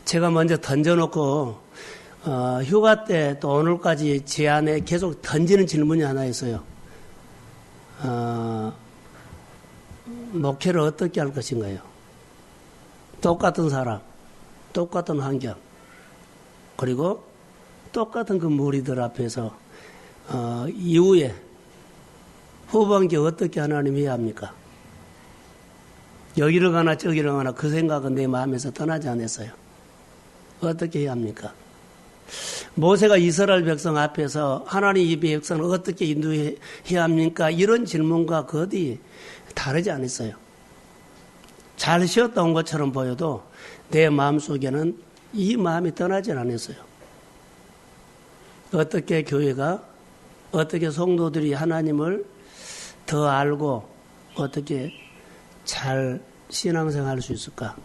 제가 먼저 던져놓고 휴가 때 또 오늘까지 제 안에 계속 던지는 질문이 하나 있어요. 목회를 어떻게 할 것인가요? 똑같은 사람, 똑같은 환경, 그리고 똑같은 그 무리들 앞에서 이후에 후반기 어떻게 하나님이 해야 합니까? 여기를 가나 저기를 가나 그 생각은 내 마음에서 떠나지 않았어요. 어떻게 해야 합니까? 모세가 이스라엘 백성 앞에서 하나님 이 백성을 어떻게 인도해야 합니까? 이런 질문과 거의 다르지 않았어요. 잘 쉬었다 온 것처럼 보여도 내 마음속에는 이 마음이 떠나지 않았어요. 어떻게 교회가, 어떻게 성도들이 하나님을 더 알고 어떻게 잘 신앙생활 할 수 있을까?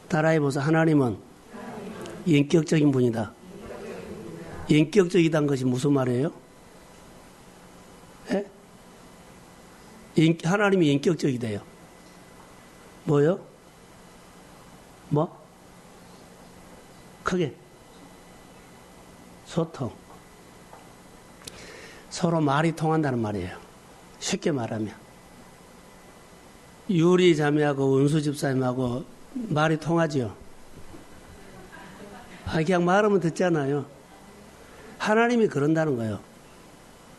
따라해보세요. 하나님은 인격적인 분이다. 인격적이다는 것이 무슨 말이에요? 예? 하나님이 인격적이대요. 뭐요? 뭐? 크게. 소통. 서로 말이 통한다는 말이에요. 쉽게 말하면. 유리 자매하고 은수 집사님하고 말이 통하지요. 그냥 말하면 듣잖아요. 하나님이 그런다는 거예요.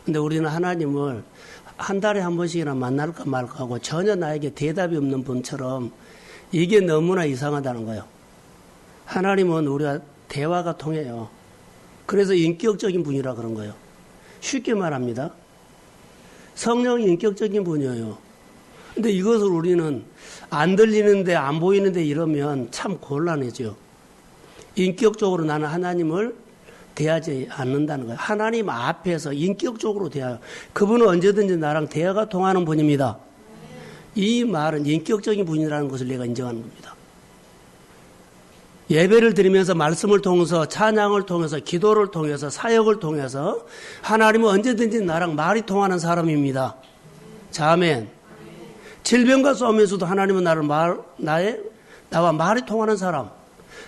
근데 우리는 하나님을 한 달에 한 번씩이나 만날까 말까 하고 전혀 나에게 대답이 없는 분처럼 이게 너무나 이상하다는 거예요. 하나님은 우리가 대화가 통해요. 그래서 인격적인 분이라 그런 거예요. 쉽게 말합니다. 성령이 인격적인 분이에요. 근데 이것을 우리는 안 들리는데 안 보이는데 이러면 참 곤란해져. 인격적으로 나는 하나님을 대하지 않는다는 거예요. 하나님 앞에서 인격적으로 대하여. 그분은 언제든지 나랑 대화가 통하는 분입니다. 이 말은 인격적인 분이라는 것을 내가 인정하는 겁니다. 예배를 드리면서 말씀을 통해서 찬양을 통해서 기도를 통해서 사역을 통해서 하나님은 언제든지 나랑 말이 통하는 사람입니다. 자, 아멘. 질병과 싸우면서도 하나님은 나와 말이 통하는 사람.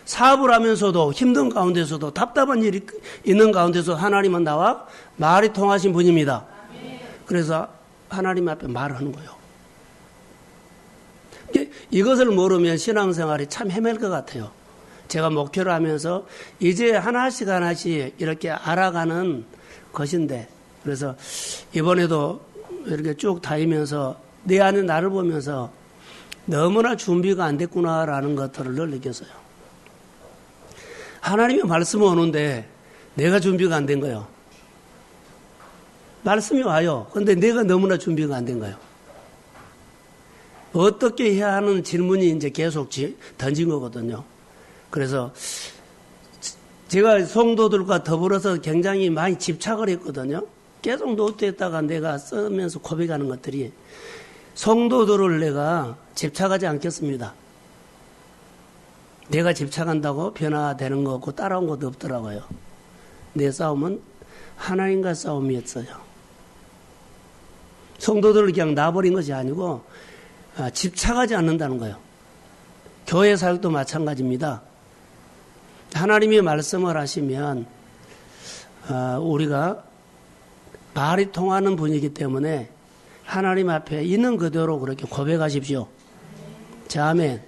사업을 하면서도 힘든 가운데서도 답답한 일이 있는 가운데서 하나님은 나와 말이 통하신 분입니다. 그래서 하나님 앞에 말하는 거예요. 이것을 모르면 신앙생활이 참 헤맬 것 같아요. 제가 목표를 하면서 이제 하나씩 이렇게 알아가는 것인데, 그래서 이번에도 이렇게 쭉 다니면서 내 안에 나를 보면서 너무나 준비가 안 됐구나라는 것들을 늘 느꼈어요. 하나님의 말씀이 오는데 내가 준비가 안 된 거예요. 말씀이 와요. 그런데 내가 너무나 준비가 안 된 거예요. 어떻게 해야 하는 질문이 이제 계속 던진 거거든요. 그래서 제가 성도들과 더불어서 굉장히 많이 집착을 했거든요. 계속 노트에다가 내가 쓰면서 고백하는 것들이 성도들을 내가 집착하지 않겠습니다. 내가 집착한다고 변화되는 거 없고 따라온 것도 없더라고요. 내 싸움은 하나님과 싸움이었어요. 성도들을 그냥 놔버린 것이 아니고 집착하지 않는다는 거예요. 교회 사역도 마찬가지입니다. 하나님이 말씀을 하시면 우리가 말이 통하는 분이기 때문에 하나님 앞에 있는 그대로 그렇게 고백하십시오. 자, 아멘.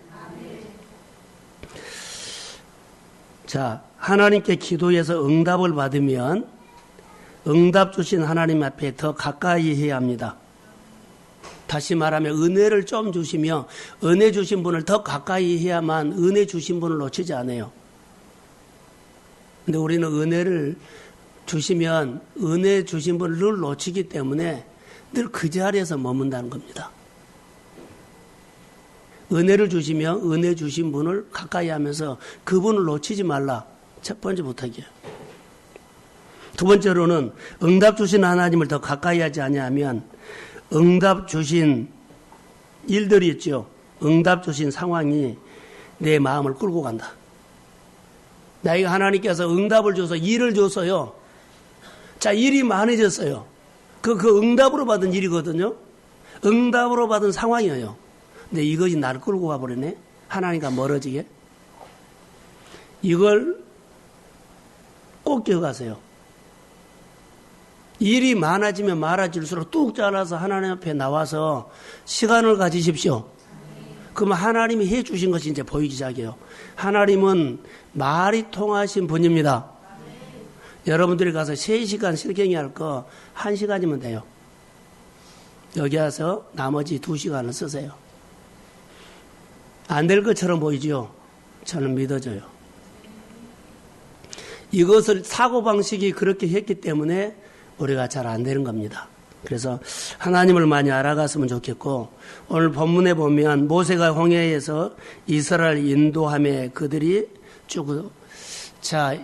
자, 하나님께 기도해서 응답을 받으면 응답 주신 하나님 앞에 더 가까이 해야 합니다. 다시 말하면 은혜를 좀 주시며 은혜 주신 분을 더 가까이 해야만 은혜 주신 분을 놓치지 않아요. 근데 우리는 은혜를 주시면 은혜 주신 분을 늘 놓치기 때문에 늘 그 자리에서 머문다는 겁니다. 은혜를 주시며 은혜 주신 분을 가까이 하면서 그분을 놓치지 말라. 첫 번째 부탁이에요. 두 번째로는 응답 주신 하나님을 더 가까이 하지 아니하면 응답 주신 일들이 있죠. 응답 주신 상황이 내 마음을 끌고 간다. 나에게 하나님께서 응답을 줘서 일을 줬어요. 자, 일이 많아졌어요. 그 응답으로 받은 일이거든요. 응답으로 받은 상황이에요. 근데 이것이 나를 끌고 가버리네. 하나님과 멀어지게. 이걸 꼭 기억하세요. 일이 많아지면 많아질수록 뚝 잘라서 하나님 앞에 나와서 시간을 가지십시오. 그러면 하나님이 해 주신 것이 이제 보이기 시작해요. 하나님은 말이 통하신 분입니다. 여러분들이 가서 3시간 실경이 할 거 1시간이면 돼요. 여기 와서 나머지 2시간을 쓰세요. 안 될 것처럼 보이죠? 저는 믿어져요. 이것을 사고방식이 그렇게 했기 때문에 우리가 잘 안 되는 겁니다. 그래서 하나님을 많이 알아갔으면 좋겠고, 오늘 본문에 보면 모세가 홍해에서 이스라엘 인도함에 그들이 쭉,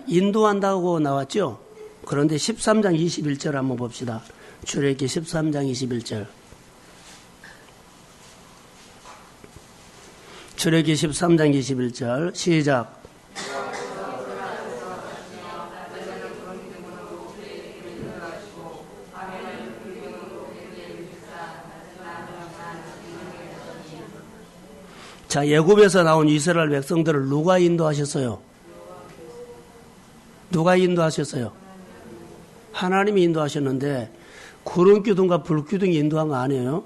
인도한다고 나왔죠? 그런데 13장 21절 한번 봅시다. 출애굽기 13장 21절. 출애굽기 13장 21절 시작. 자, 애굽에서 나온 이스라엘 백성들을 누가 인도하셨어요? 누가 인도하셨어요? 하나님이 인도하셨는데 구름기둥과 불기둥이 인도한 거 아니에요?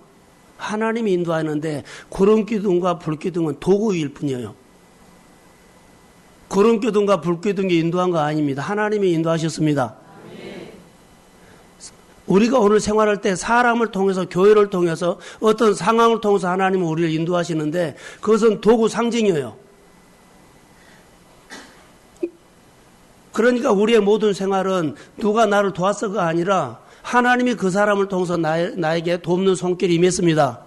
하나님이 인도하는데 구름기둥과 불기둥은 도구일 뿐이에요. 구름기둥과 불기둥이 인도한 거 아닙니다. 하나님이 인도하셨습니다. 우리가 오늘 생활할 때 사람을 통해서, 교회를 통해서, 어떤 상황을 통해서 하나님은 우리를 인도하시는데 그것은 도구 상징이에요. 그러니까 우리의 모든 생활은 누가 나를 도왔어가 아니라 하나님이 그 사람을 통해서 나에게 돕는 손길이 임했습니다.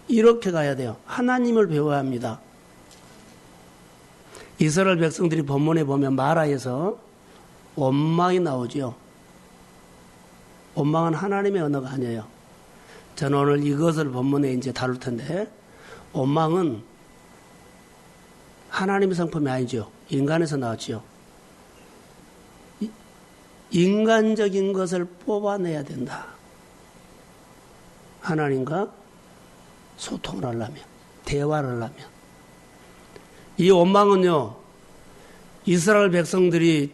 이렇게 가야 돼요. 하나님을 배워야 합니다. 이스라엘 백성들이 본문에 보면 마라에서 원망이 나오죠. 원망은 하나님의 언어가 아니에요. 저는 오늘 이것을 본문에 이제 다룰 텐데, 원망은 하나님의 성품이 아니죠. 인간에서 나왔죠. 인간적인 것을 뽑아내야 된다. 하나님과 소통을 하려면, 대화를 하려면. 이 원망은요, 이스라엘 백성들이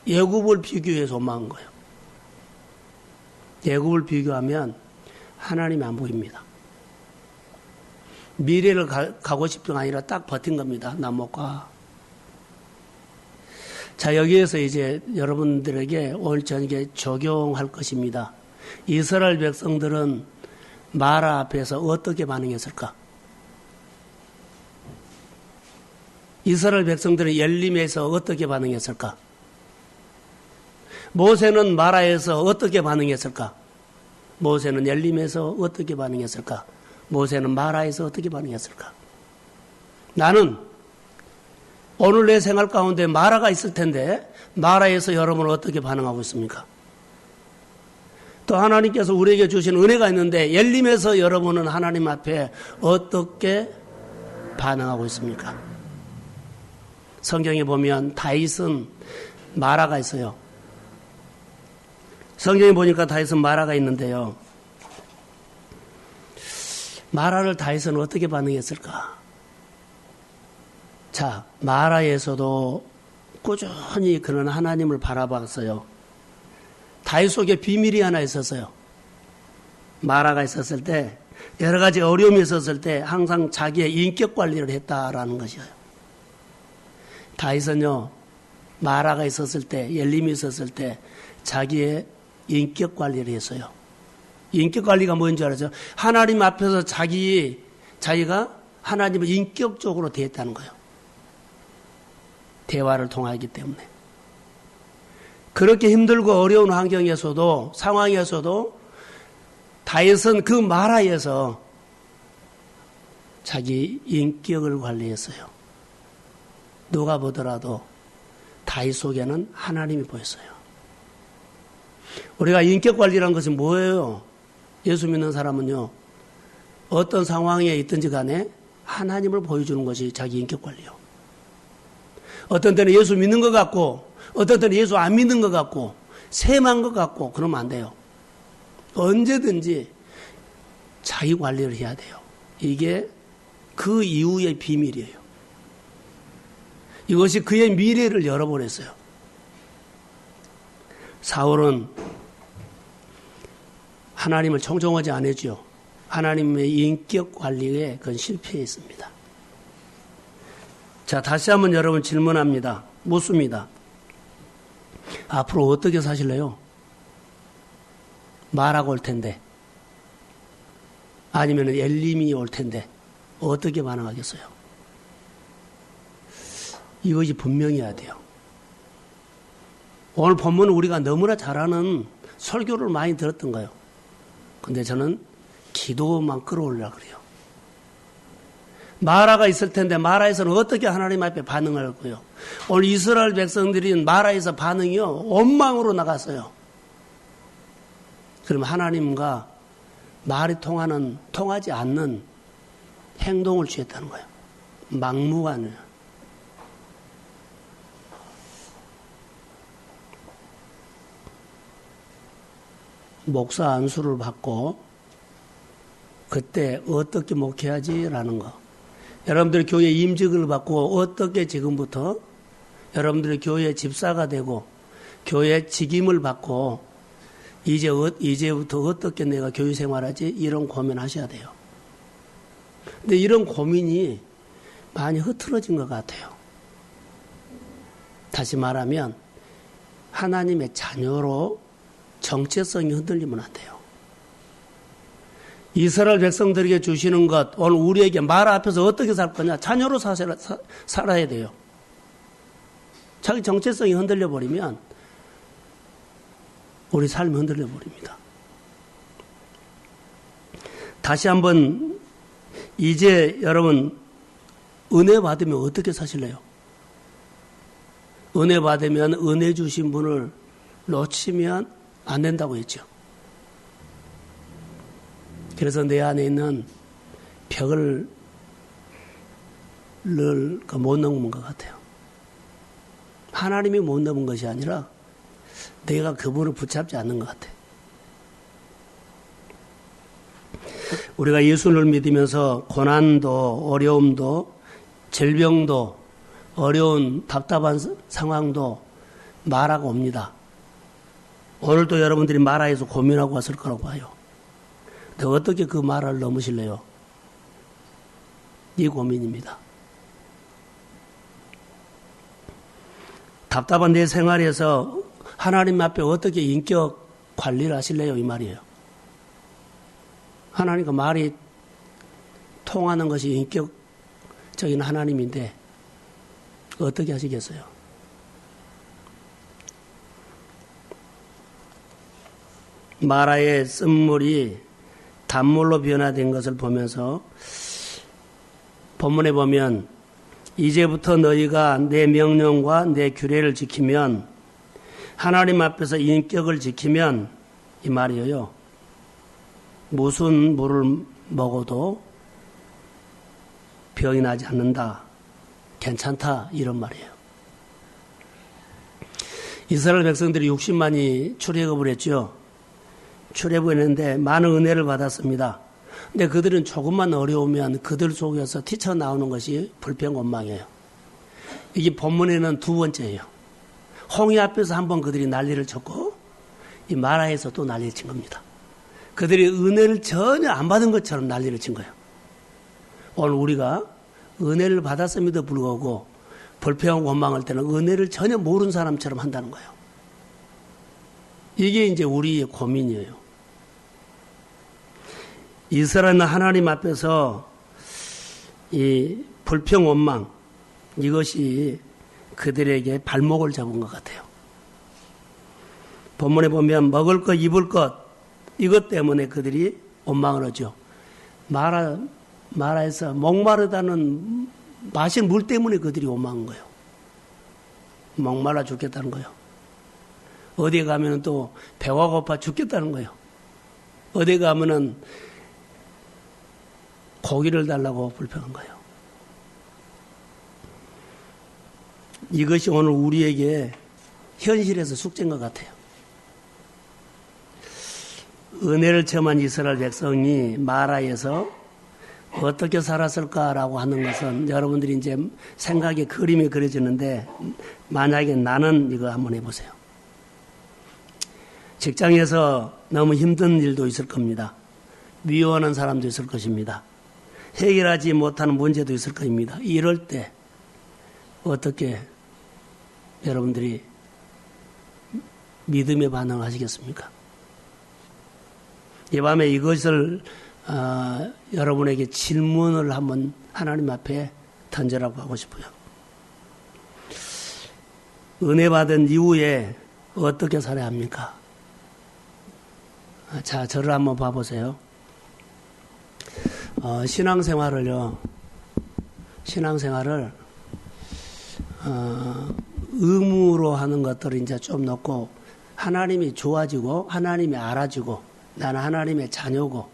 애굽을 비교해서 원망한 거예요. 애굽을 비교하면 하나님이 안 보입니다. 미래를 가고 싶은 게 아니라 딱 버틴 겁니다. 나 못 가. 자, 여기에서 이제 여러분들에게 오늘 저녁에 적용할 것입니다. 이스라엘 백성들은 마라 앞에서 어떻게 반응했을까? 이스라엘 백성들은 엘림에서 어떻게 반응했을까? 모세는 마라에서 어떻게 반응했을까? 모세는 엘림에서 어떻게 반응했을까? 모세는 마라에서 어떻게 반응했을까? 나는 오늘 내 생활 가운데 마라가 있을 텐데 마라에서 여러분은 어떻게 반응하고 있습니까? 또 하나님께서 우리에게 주신 은혜가 있는데 엘림에서 여러분은 하나님 앞에 어떻게 반응하고 있습니까? 성경에 보면 다윗은 마라가 있어요. 성경에 보니까 다윗은 마라가 있는데요. 마라를 다윗은 어떻게 반응했을까? 자, 마라에서도 꾸준히 그는 하나님을 바라봤어요. 다윗 속에 비밀이 하나 있었어요. 마라가 있었을 때, 여러 가지 어려움이 있었을 때 항상 자기의 인격 관리를 했다라는 것이에요. 다윗은요, 마라가 있었을 때, 엘림이 있었을 때 자기의 인격 관리를 했어요. 인격 관리가 뭔지 알았어요? 하나님 앞에서 자기가 하나님을 인격적으로 대했다는 거예요. 대화를 통하기 때문에. 그렇게 힘들고 어려운 환경에서도, 상황에서도 다윗은 그 마라에서 자기 인격을 관리했어요. 누가 보더라도 다윗 속에는 하나님이 보였어요. 우리가 인격 관리라는 것이 뭐예요? 예수 믿는 사람은요, 어떤 상황에 있든지 간에 하나님을 보여주는 것이 자기 인격 관리요. 어떤 때는 예수 믿는 것 같고, 어떤 때는 예수 안 믿는 것 같고, 세만 것 같고, 그러면 안 돼요. 언제든지 자기 관리를 해야 돼요. 이게 그 이후의 비밀이에요. 이것이 그의 미래를 열어버렸어요. 사울은 하나님을 청종하지 않았죠. 하나님의 인격 관리에 그건 실패했습니다. 자, 다시 한번 여러분 질문합니다. 묻습니다. 앞으로 어떻게 사실래요? 말하고 올 텐데, 아니면 엘림이 올 텐데 어떻게 반응하겠어요? 이것이 분명해야 돼요. 오늘 본문은 우리가 너무나 잘 아는 설교를 많이 들었던 거예요. 근데 저는 기도만 끌어올리려고 그래요. 마라가 있을 텐데 마라에서는 어떻게 하나님 앞에 반응을 할까요? 오늘 이스라엘 백성들이 마라에서 반응이요, 원망으로 나갔어요. 그럼 하나님과 말이 통하지 않는 행동을 취했다는 거예요. 막무가내요. 목사 안수를 받고 그때 어떻게 목회하지라는 거. 여러분들이 교회 임직을 받고 어떻게 지금부터 여러분들이 교회 집사가 되고 교회 직임을 받고 이제부터 어떻게 내가 교회 생활하지? 이런 고민하셔야 돼요. 근데 이런 고민이 많이 흐트러진 것 같아요. 다시 말하면 하나님의 자녀로 정체성이 흔들리면 안 돼요. 이스라엘 백성들에게 주시는 것, 오늘 우리에게 마라 앞에서 어떻게 살 거냐? 자녀로 살아야 돼요. 자기 정체성이 흔들려 버리면 우리 삶이 흔들려 버립니다. 다시 한번 이제 여러분 은혜 받으면 어떻게 사실래요? 은혜 받으면 은혜 주신 분을 놓치면 안 된다고 했죠. 그래서 내 안에 있는 벽을 못 넘은 것 같아요. 하나님이 못 넘은 것이 아니라 내가 그분을 붙잡지 않는 것 같아요. 우리가 예수를 믿으면서 고난도, 어려움도, 질병도, 어려운 답답한 상황도 말하고 옵니다. 오늘도 여러분들이 마라에서 고민하고 왔을 거라고 봐요. 근데 어떻게 그 마라를 넘으실래요? 이 고민입니다. 답답한 내 생활에서 하나님 앞에 어떻게 인격 관리를 하실래요? 이 말이에요. 하나님과 말이 통하는 것이 인격적인 하나님인데 어떻게 하시겠어요? 마라의 쓴물이 단물로 변화된 것을 보면서 본문에 보면 이제부터 너희가 내 명령과 내 규례를 지키면 하나님 앞에서 인격을 지키면 이 말이에요. 무슨 물을 먹어도 병이 나지 않는다. 괜찮다. 이런 말이에요. 이스라엘 백성들이 60만이 출애굽을 했죠. 출애굽을 했는데 많은 은혜를 받았습니다. 근데 그들은 조금만 어려우면 그들 속에서 튀쳐나오는 것이 불평 원망이에요. 이게 본문에는 두 번째예요. 홍해 앞에서 한번 그들이 난리를 쳤고 이 마라에서 또 난리를 친 겁니다. 그들이 은혜를 전혀 안 받은 것처럼 난리를 친 거예요. 오늘 우리가 은혜를 받았음에도 불구하고 불평 원망할 때는 은혜를 전혀 모르는 사람처럼 한다는 거예요. 이게 이제 우리의 고민이에요. 이스라엘은 하나님 앞에서 이 불평 원망 이것이 그들에게 발목을 잡은 것 같아요. 본문에 보면 먹을 것 입을 것 이것 때문에 그들이 원망을 하죠. 마라에서 목마르다는 마실 물 때문에 그들이 원망한 거예요. 목말라 죽겠다는 거예요. 어디 가면 또 배가 고파 죽겠다는 거예요. 어디 가면은 고기를 달라고 불평한 거예요. 이것이 오늘 우리에게 현실에서 숙제인 것 같아요. 은혜를 체험한 이스라엘 백성이 마라에서 어떻게 살았을까라고 하는 것은 여러분들이 이제 생각에 그림이 그려지는데, 만약에 나는 이거 한번 해보세요. 직장에서 너무 힘든 일도 있을 겁니다. 미워하는 사람도 있을 것입니다. 해결하지 못하는 문제도 있을 겁니다. 이럴 때 어떻게 여러분들이 믿음의 반응을 하시겠습니까? 이 밤에 이것을 여러분에게 질문을 한번 하나님 앞에 던져라고 하고 싶어요. 은혜 받은 이후에 어떻게 살아야 합니까? 자, 저를 한번 봐보세요. 신앙생활을 의무로 하는 것들을 이제 좀 넣고, 하나님이 좋아지고 하나님이 알아지고 나는 하나님의 자녀고,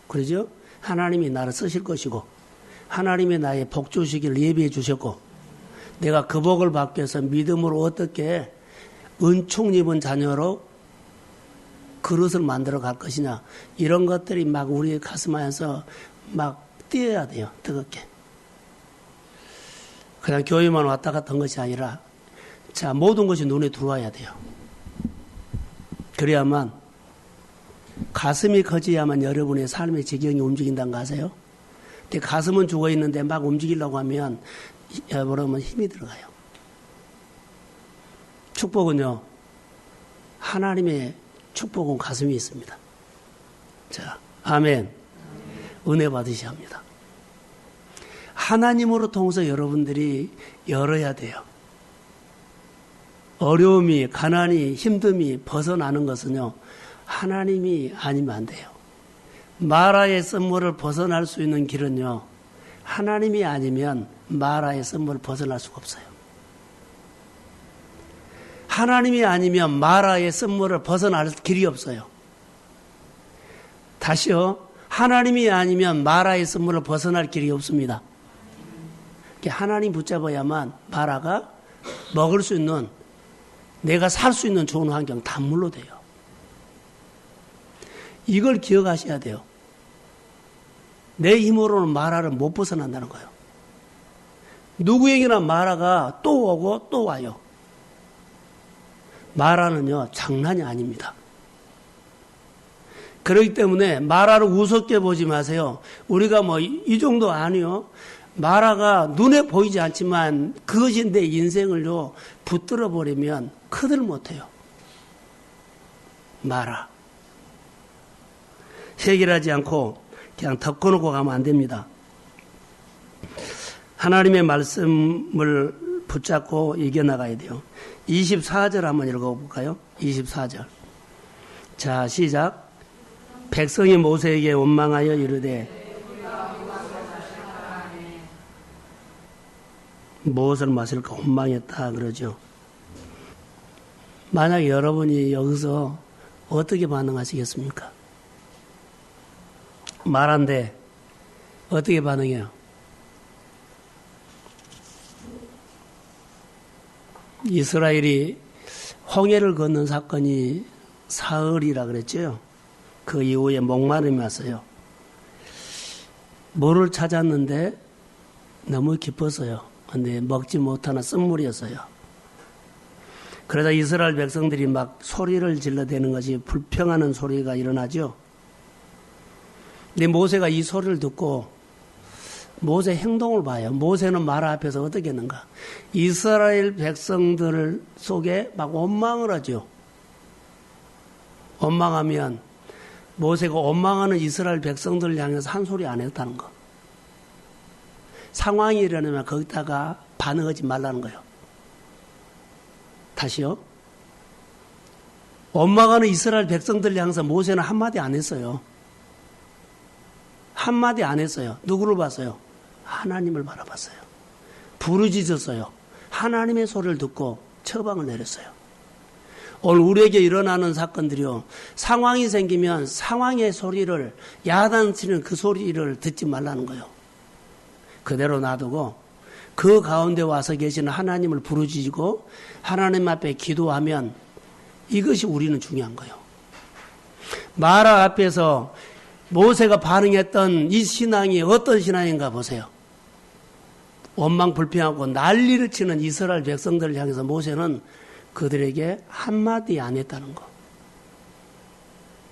그러죠? 하나님이 나를 쓰실 것이고 하나님이 나의 복 주시기를 예비해 주셨고, 내가 그 복을 받기 위해서 믿음으로 어떻게 은총 입은 자녀로 그릇을 만들어 갈 것이냐, 이런 것들이 막 우리 가슴 안에서 막 뛰어야 돼요. 뜨겁게. 그냥 교회만 왔다 갔다 한 것이 아니라, 자, 모든 것이 눈에 들어와야 돼요. 그래야만, 가슴이 커져야만 여러분의 삶의 지경이 움직인다는 거 아세요? 근데 가슴은 죽어 있는데 막 움직이려고 하면 여러분 힘이 들어가요. 축복은요, 하나님의 축복은 가슴에 있습니다. 자, 아멘. 은혜 받으셔야 합니다. 하나님으로 통해서 여러분들이 열어야 돼요. 어려움이, 가난이, 힘듦이 벗어나는 것은요, 하나님이 아니면 안 돼요. 마라의 썸물을 벗어날 수 있는 길은요, 하나님이 아니면 마라의 썸물을 벗어날 수가 없어요. 하나님이 아니면 마라의 썸물을 벗어날 길이 없어요. 다시요, 하나님이 아니면 마라의 썸물을 벗어날 길이 없습니다. 하나님 붙잡아야만 마라가 먹을 수 있는, 내가 살 수 있는 좋은 환경 단물로 돼요. 이걸 기억하셔야 돼요. 내 힘으로는 마라를 못 벗어난다는 거예요. 누구에게나 마라가 또 오고 또 와요. 마라는요, 장난이 아닙니다. 그렇기 때문에 마라를 우습게 보지 마세요. 우리가 뭐 이 정도 아니요. 마라가 눈에 보이지 않지만 그것이 내 인생을요 붙들어 버리면 크들 못해요. 마라. 해결하지 않고 그냥 덮어놓고 가면 안 됩니다. 하나님의 말씀을 붙잡고 이겨나가야 돼요. 24절 한번 읽어볼까요? 24절. 자, 시작. 백성이 모세에게 원망하여 이르되, 무엇을 마실까 원망했다 그러죠. 만약에 여러분이 여기서 어떻게 반응하시겠습니까? 말한데 어떻게 반응해요? 이스라엘이 홍해를 건넌 사건이 사흘이라 그랬죠. 그 이후에 목마름이 왔어요. 물을 찾았는데 너무 깊었어요. 근데 먹지 못하는 쓴물이었어요. 그러다 이스라엘 백성들이 막 소리를 질러대는 것이 불평하는 소리가 일어나죠. 근데 모세가 이 소리를 듣고 모세 행동을 봐요. 모세는 마라 앞에서 어떻게 했는가? 이스라엘 백성들 속에 막 원망을 하죠. 원망하면 모세가 원망하는 이스라엘 백성들을 향해서 한 소리 안 했다는 거. 상황이 일어나면 거기다가 반응하지 말라는 거예요. 다시요. 원망하는 이스라엘 백성들을 향해서 모세는 한마디 안 했어요. 한마디 안 했어요. 누구를 봤어요? 하나님을 바라봤어요. 부르짖었어요. 하나님의 소리를 듣고 처방을 내렸어요. 오늘 우리에게 일어나는 사건들이요, 상황이 생기면 상황의 소리를, 야단치는 그 소리를 듣지 말라는 거예요. 그대로 놔두고 그 가운데 와서 계시는 하나님을 부르짖고 하나님 앞에 기도하면 이것이 우리는 중요한 거예요. 마라 앞에서 모세가 반응했던 이 신앙이 어떤 신앙인가 보세요. 원망 불평하고 난리를 치는 이스라엘 백성들을 향해서 모세는 그들에게 한마디 안 했다는 거.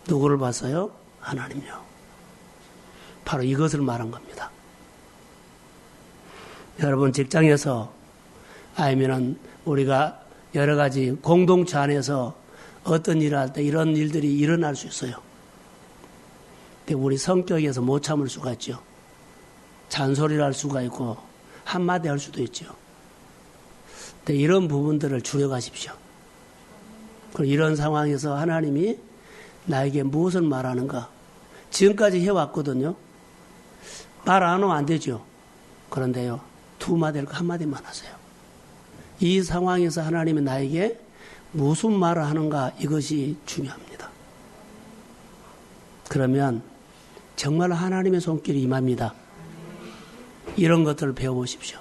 누구를 봤어요? 하나님요. 바로 이것을 말한 겁니다. 여러분 직장에서 아니면 우리가 여러 가지 공동체 안에서 어떤 일을 할 때 이런 일들이 일어날 수 있어요. 근데 우리 성격에서 못 참을 수가 있죠. 잔소리를 할 수가 있고 한마디 할 수도 있죠. 근데 이런 부분들을 줄여가십시오. 그리고 이런 상황에서 하나님이 나에게 무엇을 말하는가. 지금까지 해왔거든요. 말 안 하면 안 되죠. 그런데요. 두 마디를 한마디만 하세요. 이 상황에서 하나님이 나에게 무슨 말을 하는가 이것이 중요합니다. 그러면 정말 하나님의 손길이 임합니다. 이런 것들을 배워보십시오.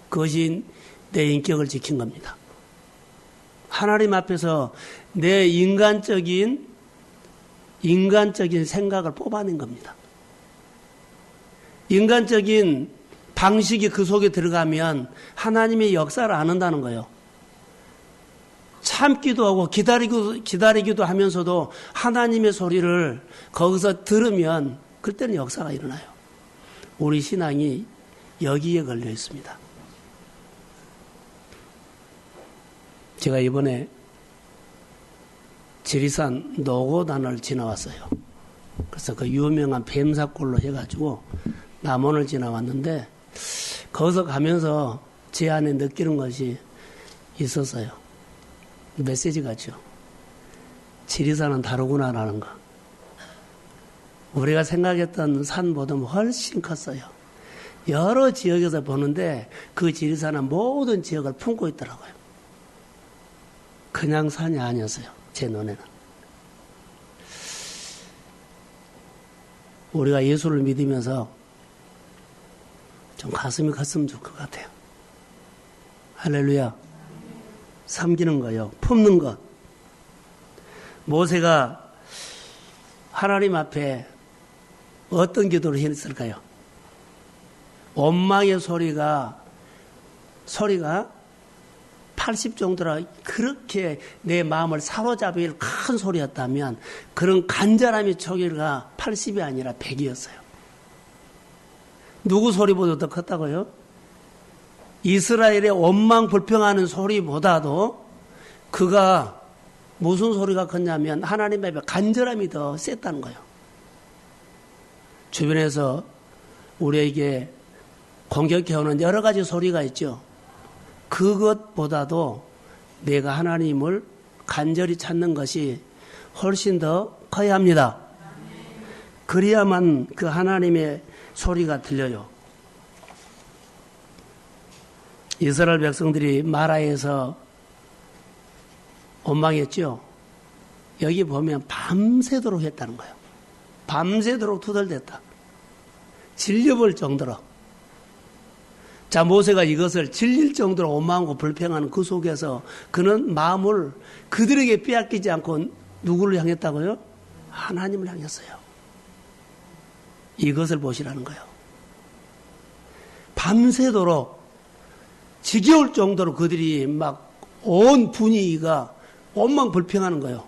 그것이 내 인격을 지킨 겁니다. 하나님 앞에서 내 인간적인 생각을 뽑아낸 겁니다. 인간적인 방식이 그 속에 들어가면 하나님의 역사를 안 한다는 거예요. 참기도 하고 기다리기도 하면서도 하나님의 소리를 거기서 들으면 그때는 역사가 일어나요. 우리 신앙이 여기에 걸려 있습니다. 제가 이번에 지리산 노고단을 지나왔어요. 그래서 그 유명한 뱀사골로 해가지고 남원을 지나왔는데 거기서 가면서 제 안에 느끼는 것이 있었어요. 메시지가죠. 지리산은 다르구나라는 거. 우리가 생각했던 산보다 훨씬 컸어요. 여러 지역에서 보는데 그 지리산은 모든 지역을 품고 있더라고요. 그냥 산이 아니었어요. 제 눈에는. 우리가 예수를 믿으면서 좀 가슴이 컸으면 좋을 것 같아요. 할렐루야. 섬기는 거요. 품는 것. 모세가 하나님 앞에 어떤 기도를 했을까요? 원망의 소리가 80 정도라 그렇게 내 마음을 사로잡을 큰 소리였다면 그런 간절함의 소리가 80이 아니라 100이었어요. 누구 소리보다 더 컸다고요? 이스라엘의 원망 불평하는 소리보다도 그가 무슨 소리가 컸냐면 하나님 앞에 간절함이 더 셌다는 거예요. 주변에서 우리에게 공격해오는 여러 가지 소리가 있죠. 그것보다도 내가 하나님을 간절히 찾는 것이 훨씬 더 커야 합니다. 그래야만 그 하나님의 소리가 들려요. 이스라엘 백성들이 마라에서 원망했죠. 여기 보면 밤새도록 했다는 거예요. 밤새도록 투덜댔다. 질려볼 정도로. 자, 모세가 이것을 질릴 정도로 원망하고 불평하는 그 속에서 그는 마음을 그들에게 빼앗기지 않고 누구를 향했다고요? 하나님을 향했어요. 이것을 보시라는 거예요. 밤새도록 지겨울 정도로 그들이 막 온 분위기가 원망 불평하는 거예요.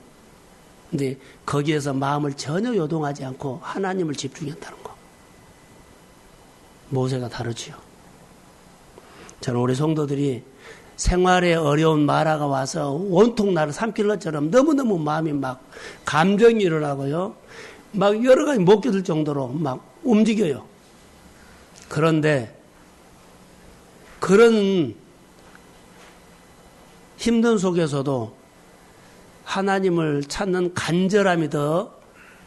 근데 거기에서 마음을 전혀 요동하지 않고 하나님을 집중했다는 거. 모세가 다르지요. 저는 우리 성도들이 생활에 어려운 마라가 와서 온통 나를 삼킬 것처럼 너무너무 마음이 막 감정이 일어나고요. 막 여러 가지 못 견딜 정도로 막 움직여요. 그런데 그런 힘든 속에서도 하나님을 찾는 간절함이 더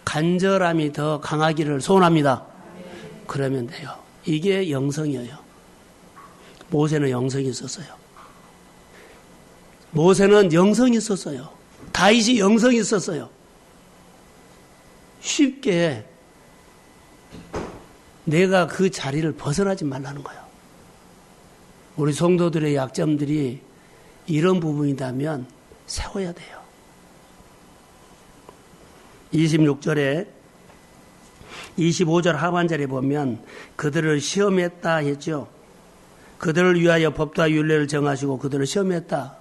강하기를 소원합니다. 그러면 돼요. 이게 영성이에요. 모세는 영성이 있었어요. 모세는 영성이 있었어요. 다윗이 영성이 있었어요. 쉽게 내가 그 자리를 벗어나지 말라는 거예요. 우리 성도들의 약점들이 이런 부분이라면 세워야 돼요. 26절에 25절 하반절에 보면 그들을 시험했다 했죠. 그들을 위하여 법과 율례를 정하시고 그들을 시험했다.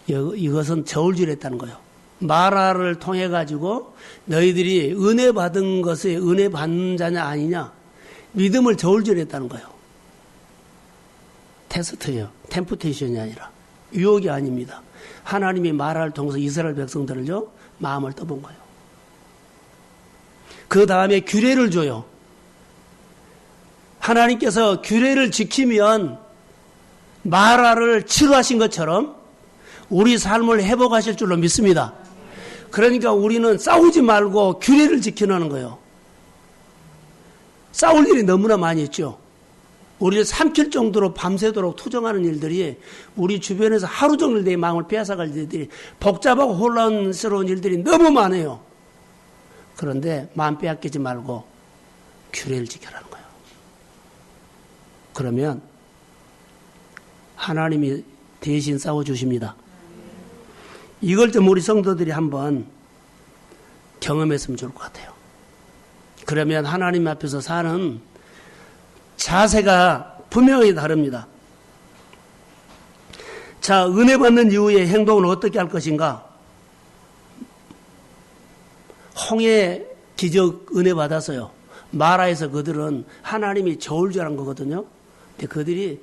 이것은 저울질했다는 거예요. 마라를 통해 가지고 너희들이 은혜 받은 것에 은혜 받는 자냐 아니냐 믿음을 저울질했다는 거예요. 테스트예요. 템프테이션이 아니라 유혹이 아닙니다. 하나님이 마라를 통해서 이스라엘 백성들을요 마음을 떠본 거예요. 그 다음에 규례를 줘요. 하나님께서 규례를 지키면 마라를 치료하신 것처럼 우리 삶을 회복하실 줄로 믿습니다. 그러니까 우리는 싸우지 말고 규례를 지키는 거예요. 싸울 일이 너무나 많이 있죠. 우리를 삼킬 정도로 밤새도록 투정하는 일들이 우리 주변에서 하루 종일 내 마음을 빼앗아갈 일들이 복잡하고 혼란스러운 일들이 너무 많아요. 그런데 마음 빼앗기지 말고 규례를 지켜라는 거예요. 그러면 하나님이 대신 싸워주십니다. 이걸 좀 우리 성도들이 한번 경험했으면 좋을 것 같아요. 그러면 하나님 앞에서 사는 자세가 분명히 다릅니다. 자, 은혜 받는 이후에 행동은 어떻게 할 것인가? 홍해 기적 은혜 받았어요. 마라에서 그들은 하나님이 저울질한 거거든요. 근데 그들이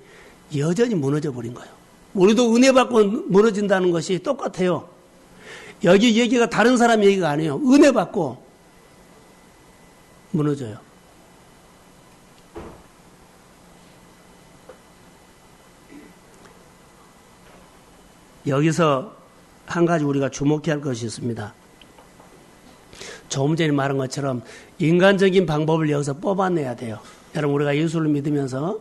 여전히 무너져 버린 거예요. 우리도 은혜 받고 무너진다는 것이 똑같아요. 여기 얘기가 다른 사람 얘기가 아니에요. 은혜 받고 무너져요. 여기서 한 가지 우리가 주목해야 할 것이 있습니다. 조금 전에 말한 것처럼 인간적인 방법을 여기서 뽑아내야 돼요. 여러분, 우리가 예수를 믿으면서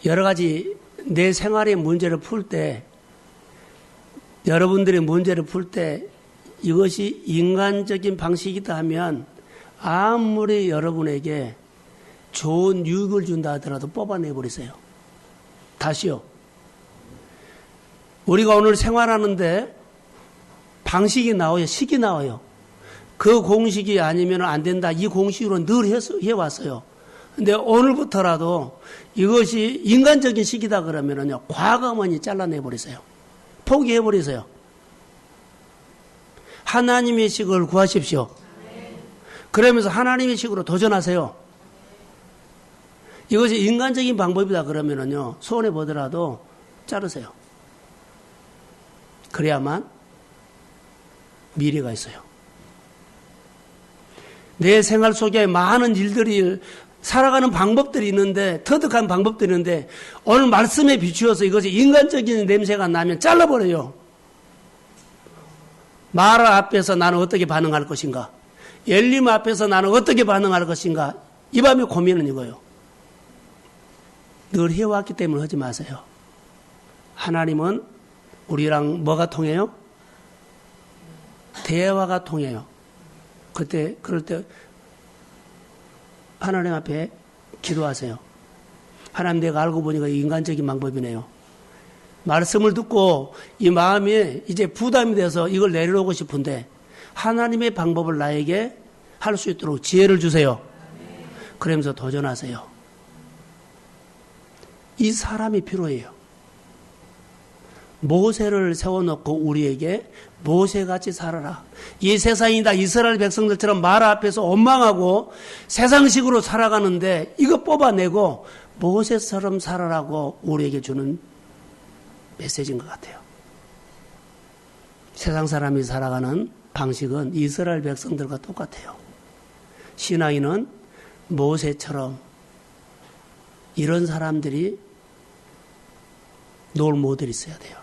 여러 가지 내 생활의 문제를 풀 때, 여러분들의 문제를 풀 때 이것이 인간적인 방식이다 하면 아무리 여러분에게 좋은 유익을 준다 하더라도 뽑아내버리세요. 다시요. 우리가 오늘 생활하는데 방식이 나와요. 식이 나와요. 그 공식이 아니면 안 된다. 이 공식으로 늘 해왔어요. 근데 오늘부터라도 이것이 인간적인 식이다 그러면은요, 과감하니 잘라내버리세요. 포기해버리세요. 하나님의 식을 구하십시오. 그러면서 하나님의 식으로 도전하세요. 이것이 인간적인 방법이다 그러면은요, 손해보더라도 자르세요. 그래야만 미래가 있어요. 내 생활 속에 많은 일들이 살아가는 방법들이 있는데, 터득한 방법들이 있는데, 오늘 말씀에 비추어서 이것이 인간적인 냄새가 나면 잘라버려요. 마라 앞에서 나는 어떻게 반응할 것인가? 엘림 앞에서 나는 어떻게 반응할 것인가? 이 밤의 고민은 이거예요. 늘 해왔기 때문에 하지 마세요. 하나님은 우리랑 뭐가 통해요? 대화가 통해요. 그럴 때 하나님 앞에 기도하세요. 하나님, 내가 알고 보니까 인간적인 방법이네요. 말씀을 듣고 이 마음이 이제 부담이 돼서 이걸 내려놓고 싶은데 하나님의 방법을 나에게 할 수 있도록 지혜를 주세요. 그러면서 도전하세요. 이 사람이 필요해요. 모세를 세워놓고 우리에게 모세같이 살아라. 이 세상이다 이스라엘 백성들처럼 마라 앞에서 원망하고 세상식으로 살아가는데 이거 뽑아내고 모세처럼 살아라고 우리에게 주는 메시지인 것 같아요. 세상 사람이 살아가는 방식은 이스라엘 백성들과 똑같아요. 신앙인은 모세처럼 이런 사람들이 롤 모델이 있어야 돼요.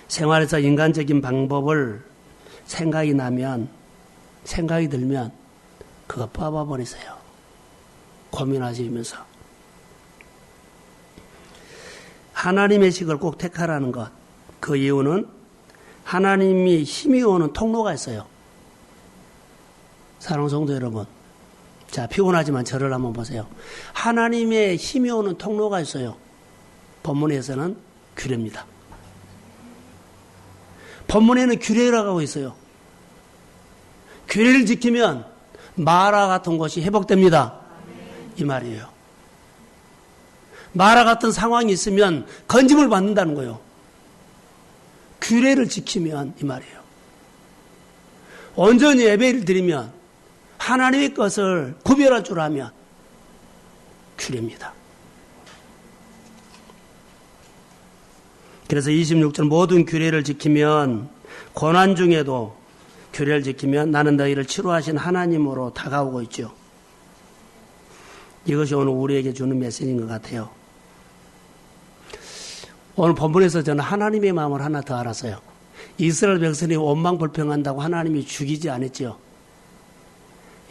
생활에서 인간적인 방법을 생각이 들면 그거 뽑아버리세요. 고민하시면서. 하나님의 식을 꼭 택하라는 것. 그 이유는 하나님이 힘이 오는 통로가 있어요. 사랑하는 성도 여러분. 자, 피곤하지만 저를 한번 보세요. 하나님의 힘이 오는 통로가 있어요. 본문에서는 규례입니다. 본문에는 규례라고 하고 있어요. 규례를 지키면 마라 같은 것이 회복됩니다. 이 말이에요. 마라 같은 상황이 있으면 건짐을 받는다는 거예요. 규례를 지키면 이 말이에요. 온전히 예배를 드리면 하나님의 것을 구별할 줄 알면 규례입니다. 그래서 26절 모든 규례를 지키면 고난 중에도 규례를 지키면 나는 너희를 치료하신 하나님으로 다가오고 있죠. 이것이 오늘 우리에게 주는 메시지인 것 같아요. 오늘 본문에서 저는 하나님의 마음을 하나 더 알았어요. 이스라엘 백성이 원망 불평한다고 하나님이 죽이지 않았죠.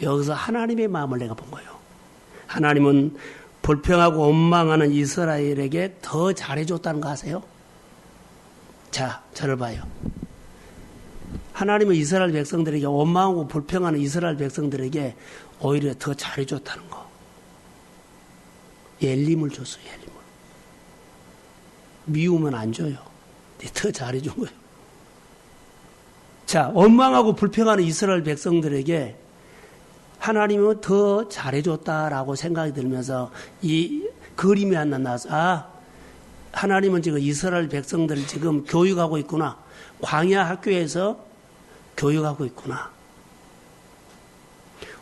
여기서 하나님의 마음을 내가 본 거예요. 하나님은 불평하고 원망하는 이스라엘에게 더 잘해줬다는 거 아세요? 자, 저를 봐요. 하나님은 이스라엘 백성들에게 원망하고 불평하는 이스라엘 백성들에게 오히려 더 잘해줬다는 거. 엘림을 줬어요. 엘림을. 미우면 안 줘요. 더 잘해준 거예요. 자, 원망하고 불평하는 이스라엘 백성들에게 하나님은 더 잘해줬다라고 생각이 들면서 이 그림이 하나 나와서 하나님은 지금 이스라엘 백성들을 지금 교육하고 있구나. 광야 학교에서 교육하고 있구나.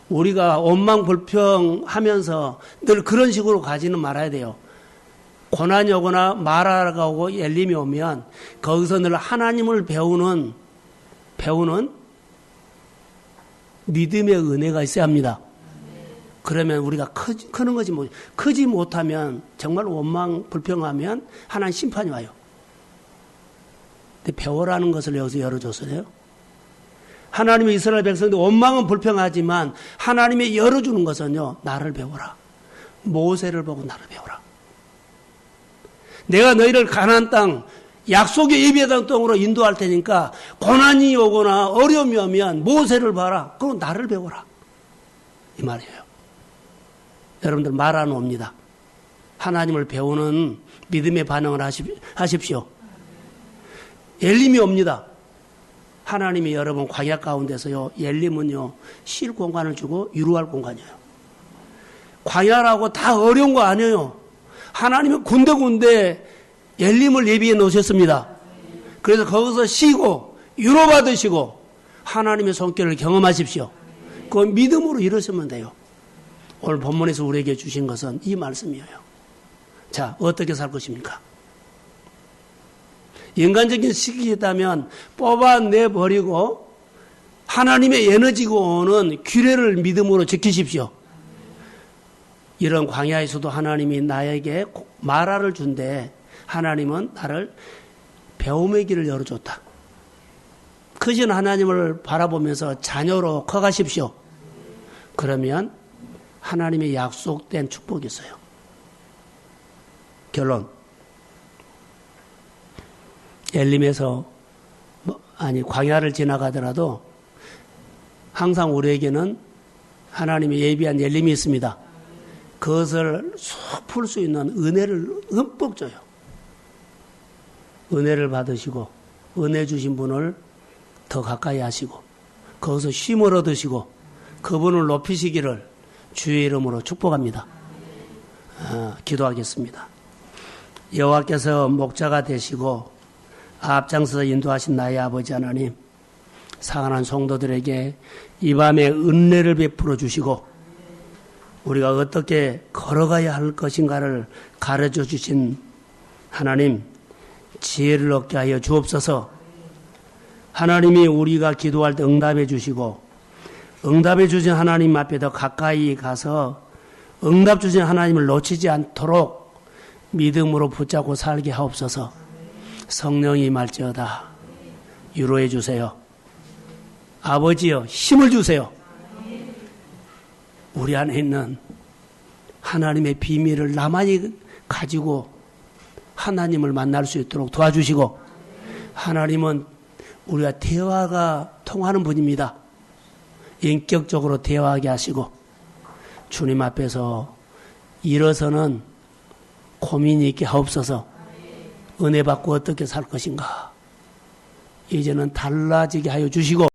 우리가 원망 불평하면서 늘 그런 식으로 가지는 말아야 돼요. 고난이 오거나 마라가 오고 엘림이 오면 거기서 늘 하나님을 배우는 믿음의 은혜가 있어야 합니다. 그러면 우리가 크는 거지 뭐 크지 못하면 정말 원망 불평하면 하나님 심판이 와요. 근데 배워라는 것을 여기서 열어줬어요. 하나님의 이스라엘 백성들 원망은 불평하지만 하나님이 열어주는 것은요, 나를 배워라. 모세를 보고 나를 배워라. 내가 너희를 가나안 땅 약속의 예배당 땅으로 인도할 테니까 고난이 오거나 어려움이 오면 모세를 봐라. 그럼 나를 배워라. 이 말이에요. 여러분들 말 안 옵니다. 하나님을 배우는 믿음의 반응을 하십시오. 엘림이 옵니다. 하나님이 여러분 광야 가운데서요, 엘림은요, 쉴 공간을 주고 유로할 공간이에요. 광야라고 다 어려운 거 아니에요. 하나님은 군데군데 엘림을 예비해 놓으셨습니다. 그래서 거기서 쉬고 유로 받으시고 하나님의 손길을 경험하십시오. 그 믿음으로 이루시면 돼요. 오늘 본문에서 우리에게 주신 것은 이 말씀이에요. 자, 어떻게 살 것입니까? 인간적인 시기이다면 뽑아내버리고 하나님의 에너지가 오는 규례를 믿음으로 지키십시오. 이런 광야에서도 하나님이 나에게 마라를 준대 하나님은 나를 배움의 길을 열어줬다. 크신 하나님을 바라보면서 자녀로 커가십시오. 그러면 하나님의 약속된 축복이 있어요. 결론. 엘림에서 광야를 지나가더라도 항상 우리에게는 하나님이 예비한 엘림이 있습니다. 그것을 쏙 풀 수 있는 은혜를 흠뻑 줘요. 은혜를 받으시고 은혜 주신 분을 더 가까이 하시고 거기서 쉼을 얻으시고 그분을 높이시기를 주의 이름으로 축복합니다. 기도하겠습니다. 여호와께서 목자가 되시고 앞장서서 인도하신 나의 아버지 하나님, 사랑하는 성도들에게 이 밤에 은혜를 베풀어 주시고 우리가 어떻게 걸어가야 할 것인가를 가르쳐 주신 하나님, 지혜를 얻게 하여 주옵소서. 하나님이 우리가 기도할 때 응답해 주시고 응답해 주신 하나님 앞에 더 가까이 가서 응답 주신 하나님을 놓치지 않도록 믿음으로 붙잡고 살게 하옵소서. 성령이 말지어다 유로해 주세요. 아버지여 힘을 주세요. 우리 안에 있는 하나님의 비밀을 나만이 가지고 하나님을 만날 수 있도록 도와주시고 하나님은 우리가 대화가 통하는 분입니다. 인격적으로 대화하게 하시고 주님 앞에서 일어서는 고민이 있게 하옵소서. 은혜 받고 어떻게 살 것인가 이제는 달라지게 하여 주시고